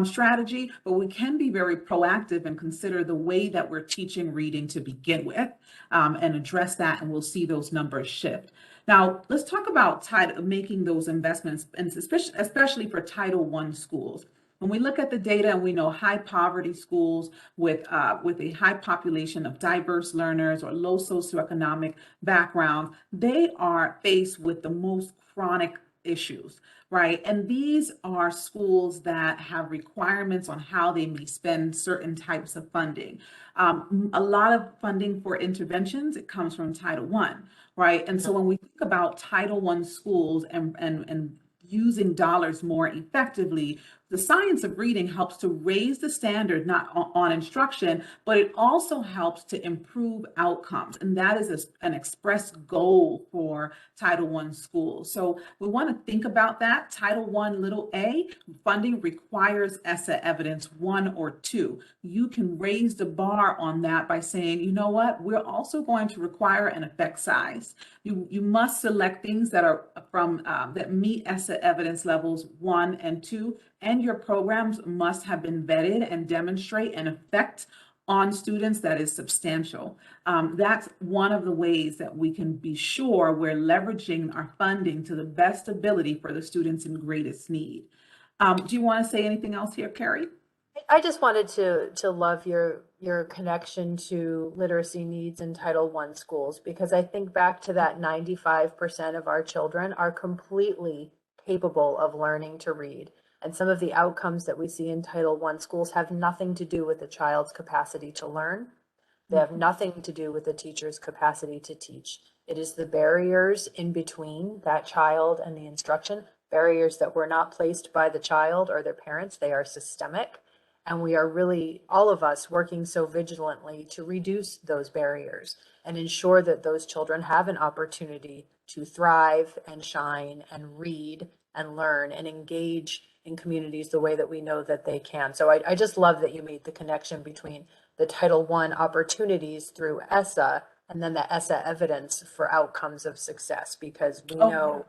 Speaker 3: strategy, but we can be very proactive and consider the way that we're teaching reading to begin with, and address that, and we'll see those numbers shift. Now, let's talk about making those investments, and especially for Title I schools. When we look at the data and we know high poverty schools with a high population of diverse learners or low socioeconomic background, they are faced with the most chronic issues, right? And these are schools that have requirements on how they may spend certain types of funding. A lot of funding for interventions, it comes from Title I, right? And so when we think about Title I schools and using dollars more effectively, the science of reading helps to raise the standard, not on instruction, but it also helps to improve outcomes. And that is an express goal for Title I schools. So we want to think about that. Title I, little a, funding requires ESSA evidence 1 or 2. You can raise the bar on that by saying, you know what, we're also going to require an effect size. You must select things that are from that meet ESSA evidence levels 1 and 2, and your programs must have been vetted and demonstrate an effect on students that is substantial. That's one of the ways that we can be sure we're leveraging our funding to the best ability for the students in greatest need. Do you want to say anything else here, Carrie?
Speaker 2: I just wanted to love your connection to literacy needs in Title I schools, because I think back to that 95% of our children are completely capable of learning to read. And some of the outcomes that we see in Title I schools have nothing to do with the child's capacity to learn. They have nothing to do with the teacher's capacity to teach. It is the barriers in between that child and the instruction, barriers that were not placed by the child or their parents. They are systemic. And we are really, all of us, working so vigilantly to reduce those barriers and ensure that those children have an opportunity to thrive and shine and read and learn and engage in communities the way that we know that they can. So I just love that you made the connection between the Title I opportunities through ESSA and then the ESSA evidence for outcomes of success, because we know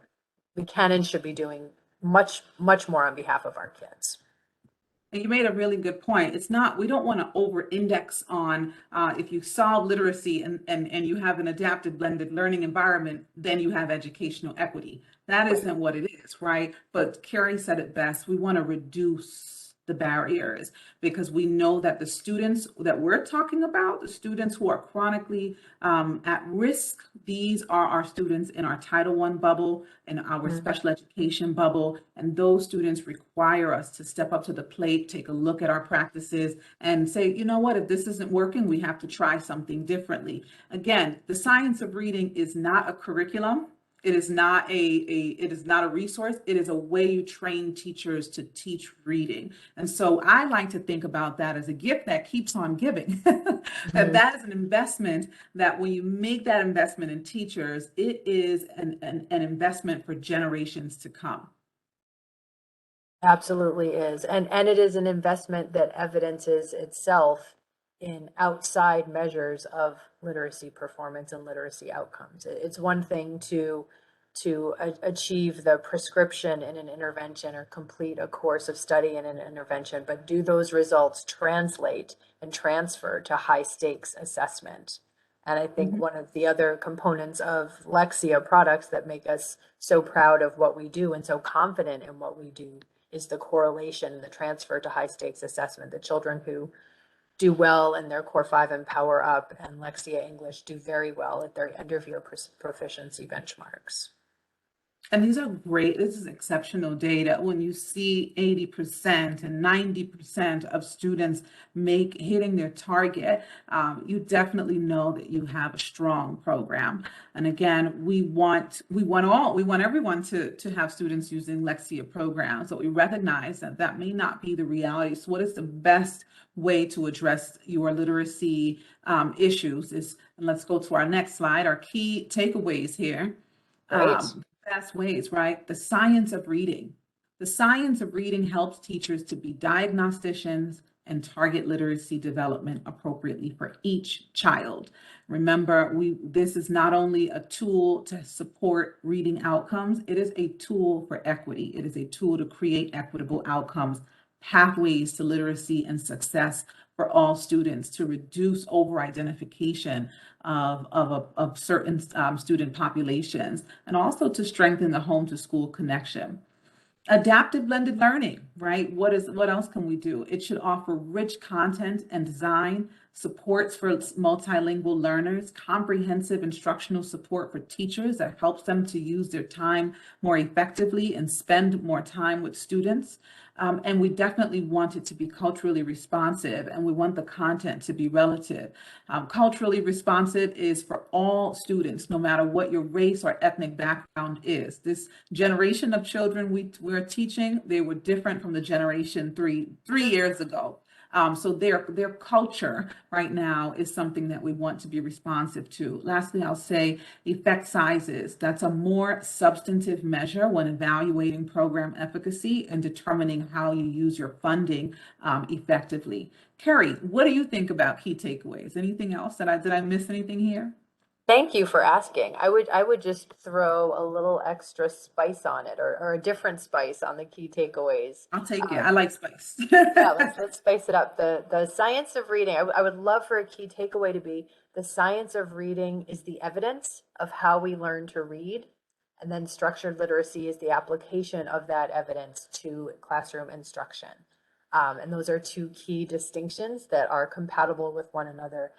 Speaker 2: we can and should be doing much, much more on behalf of our kids.
Speaker 3: And you made a really good point. It's not, we don't want to over index on if you solve literacy and you have an adapted blended learning environment, then you have educational equity. That isn't what it is, right? But Carrie said it best. We want to reduce the barriers, because we know that the students that we're talking about, the students who are chronically at risk, these are our students in our Title I bubble and our special education bubble. And those students require us to step up to the plate, take a look at our practices and say, you know what, if this isn't working, we have to try something differently. Again, the science of reading is not a curriculum. It is not it is not a resource. It is a way you train teachers to teach reading. And so I like to think about that as a gift that keeps on giving. That is an investment that when you make that investment in teachers, it is an investment for generations to come.
Speaker 2: Absolutely is. And it is an investment that evidences itself in outside measures of literacy performance and literacy outcomes. It's one thing to achieve the prescription in an intervention or complete a course of study in an intervention, but do those results translate and transfer to high stakes assessment? And I think one of the other components of Lexia products that make us so proud of what we do and so confident in what we do is the correlation, the transfer to high stakes assessment. The children who do well in their Core 5 and Power Up and Lexia English do very well at their end of year proficiency benchmarks.
Speaker 3: And these are great. This is exceptional data. When you see 80% and 90% of students hitting their target, you definitely know that you have a strong program. And again, we want everyone to have students using Lexia programs, but we recognize that that may not be the reality. So what is the best way to address your literacy issues and let's go to our next slide, our key takeaways here.
Speaker 2: Great.
Speaker 3: Best ways, right? The science of reading. The science of reading helps teachers to be diagnosticians and target literacy development appropriately for each child. Remember, this is not only a tool to support reading outcomes, it is a tool for equity. It is a tool to create equitable outcomes, pathways to literacy and success for all students, to reduce over-identification of certain student populations, and also to strengthen the home to school connection. Adaptive blended learning, right? What else can we do? It should offer rich content and design, supports for multilingual learners, comprehensive instructional support for teachers that helps them to use their time more effectively and spend more time with students. And we definitely want it to be culturally responsive, and we want the content to be relative. Culturally responsive is for all students, no matter what your race or ethnic background is. This generation of children we're teaching, they were different from the generation three years ago. So their culture right now is something that we want to be responsive to. Lastly, I'll say effect sizes. That's a more substantive measure when evaluating program efficacy and determining how you use your funding effectively. Carrie, what do you think about key takeaways? Anything else did I miss anything here?
Speaker 2: Thank you for asking. I would just throw a little extra spice on it, or a different spice on the key takeaways.
Speaker 3: I'll take it. I
Speaker 2: Um,
Speaker 3: like spice.
Speaker 2: yeah, let's spice it up. The science of reading. I would love for a key takeaway to be the science of reading is the evidence of how we learn to read, and then structured literacy is the application of that evidence to classroom instruction. And those are two key distinctions that are compatible with one another.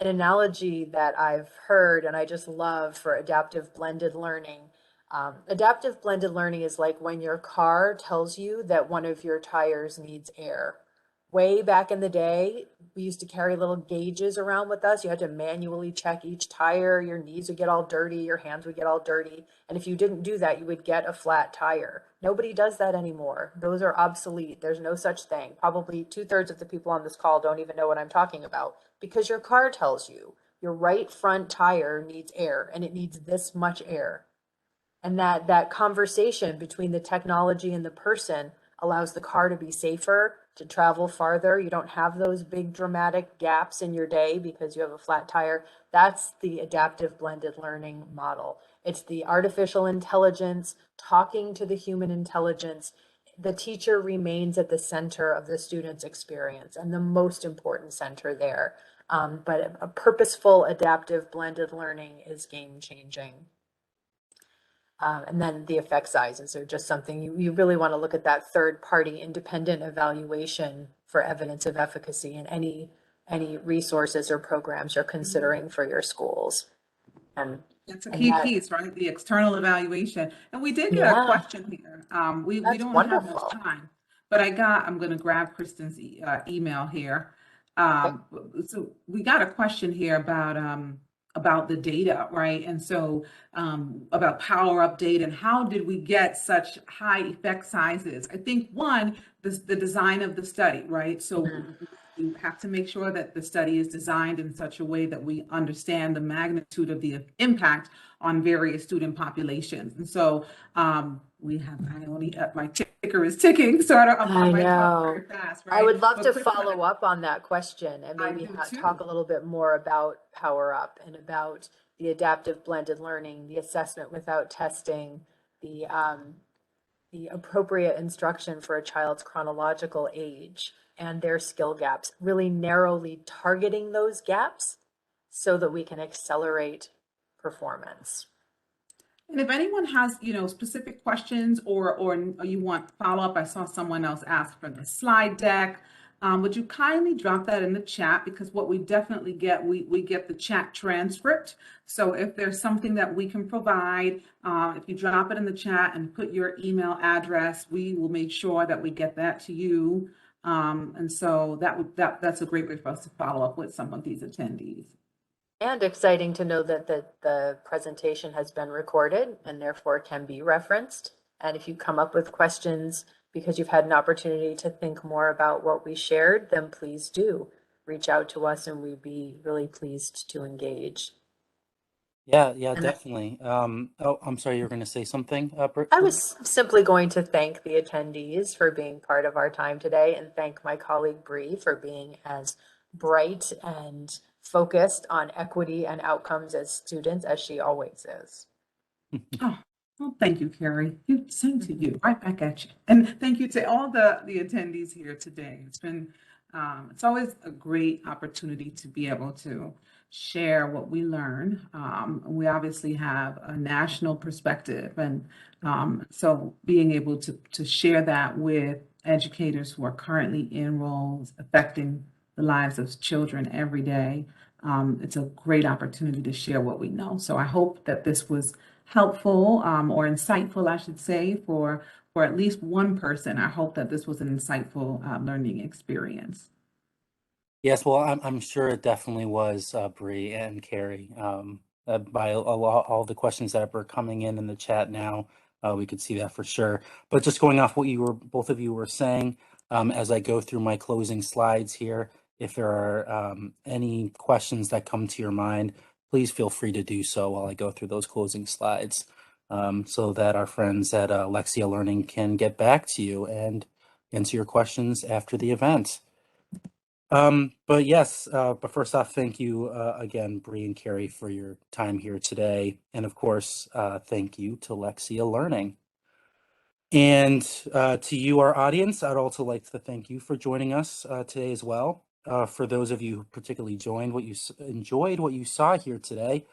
Speaker 2: An analogy that I've heard and I just love for adaptive blended learning. Adaptive blended learning is like when your car tells you that one of your tires needs air. Way back in the day, we used to carry little gauges around with us. You had to manually check each tire. Your knees would get all dirty, your hands would get all dirty. And if you didn't do that, you would get a flat tire. Nobody does that anymore. Those are obsolete. There's no such thing. Probably 2/3 of the people on this call don't even know what I'm talking about, because your car tells you your right front tire needs air and it needs this much air. And that conversation between the technology and the person allows the car to be safer, to travel farther. You don't have those big dramatic gaps in your day because you have a flat tire. That's the adaptive blended learning model. It's the artificial intelligence talking to the human intelligence. The teacher remains at the center of the student's experience and the most important center there. But a purposeful adaptive blended learning is game changing. And then the effect sizes are just something you really want to look at, that third party independent evaluation for evidence of efficacy in any resources or programs you're considering for your schools. And
Speaker 3: That's a
Speaker 2: and
Speaker 3: key
Speaker 2: that,
Speaker 3: piece, right? The external evaluation. And we did get a
Speaker 2: yeah,
Speaker 3: question here. We
Speaker 2: that's
Speaker 3: don't have much
Speaker 2: wonderful.
Speaker 3: time, but I'm going to grab Kristen's email here.
Speaker 2: Okay.
Speaker 3: So we got a question here about the data, right? And so about power update and how did we get such high effect sizes? I think one, the design of the study, right? So
Speaker 2: Mhm.
Speaker 3: we have to make sure that the study is designed in such a way that we understand the magnitude of the impact on various student populations. And so my ticker is ticking, so I
Speaker 2: I
Speaker 3: might talk
Speaker 2: know.
Speaker 3: very fast,
Speaker 2: I
Speaker 3: right?
Speaker 2: would love
Speaker 3: But
Speaker 2: to
Speaker 3: Kristen,
Speaker 2: follow up on that question and
Speaker 3: I
Speaker 2: maybe
Speaker 3: do
Speaker 2: talk
Speaker 3: too.
Speaker 2: a little bit more about Power Up and about the adaptive blended learning, the assessment without testing, the the appropriate instruction for a child's chronological age and their skill gaps, really narrowly targeting those gaps so that we can accelerate performance.
Speaker 3: And if anyone has, specific questions or you want follow-up, I saw someone else ask for the slide deck. Would you kindly drop that in the chat? Because what we definitely get, we get the chat transcript. So if there's something that we can provide, if you drop it in the chat and put your email address, we will make sure that we get that to you. And so that's a great way for us to follow up with some of these attendees.
Speaker 2: And exciting to know that the presentation has been recorded and therefore can be referenced. And if you come up with questions because you've had an opportunity to think more about what we shared, then please do reach out to us and we'd be really pleased to engage.
Speaker 1: Yeah,
Speaker 2: And
Speaker 1: definitely. Oh, I'm sorry, you were going to say something,
Speaker 2: I was simply going to thank the attendees for being part of our time today and thank my colleague Brie for being as bright and focused on equity and outcomes as students as she always is.
Speaker 3: Oh, well, thank you, Carrie. Same to you. Right back at you. And thank you to all the attendees here today. It's always a great opportunity to be able to share what we learn. We obviously have a national perspective, and so being able to share that with educators who are currently in roles affecting the lives of children every day, it's a great opportunity to share what we know. So I hope that this was helpful or insightful, I should say, for at least one person. I hope that this was an insightful learning experience.
Speaker 1: Yes, well, I'm sure it definitely was, Brie and Carrie. By all the questions that were coming in the chat now, we could see that for sure. But just going off what both of you were saying, as I go through my closing slides here, if there are any questions that come to your mind, please feel free to do so while I go through those closing slides, so that our friends at Lexia Learning can get back to you and answer your questions after the event. But yes, but first off, thank you again, Brie and Carrie, for your time here today. And of course, thank you to Lexia Learning. And to you, our audience, I'd also like to thank you for joining us today as well. For those of you who particularly enjoyed what you saw here today,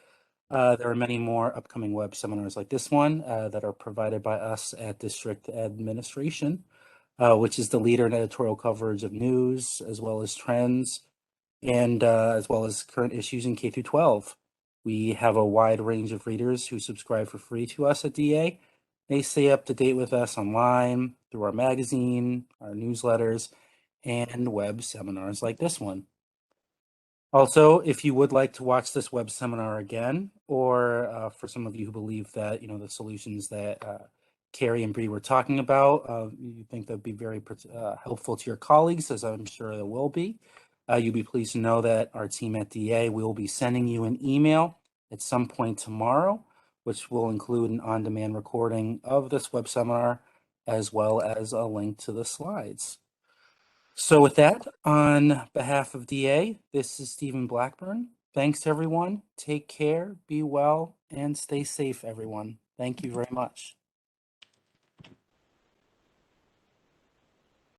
Speaker 1: there are many more upcoming web seminars like this one that are provided by us at District Administration, which is the leader in editorial coverage of news as well as trends, and as well as current issues in K through 12. We have a wide range of readers who subscribe for free to us at DA. They stay up to date with us online through our magazine, our newsletters, and web seminars like this one. Also, if you would like to watch this web seminar again, or for some of you who believe that the solutions that Carrie and Brie were talking about, you think that'd be very helpful to your colleagues, as I'm sure it will be, you'll be pleased to know that our team at DA will be sending you an email at some point tomorrow, which will include an on-demand recording of this web seminar, as well as a link to the slides. So with that, on behalf of DA, this is Stephen Blackburn. Thanks, everyone. Take care, be well, and stay safe, everyone. Thank you very much.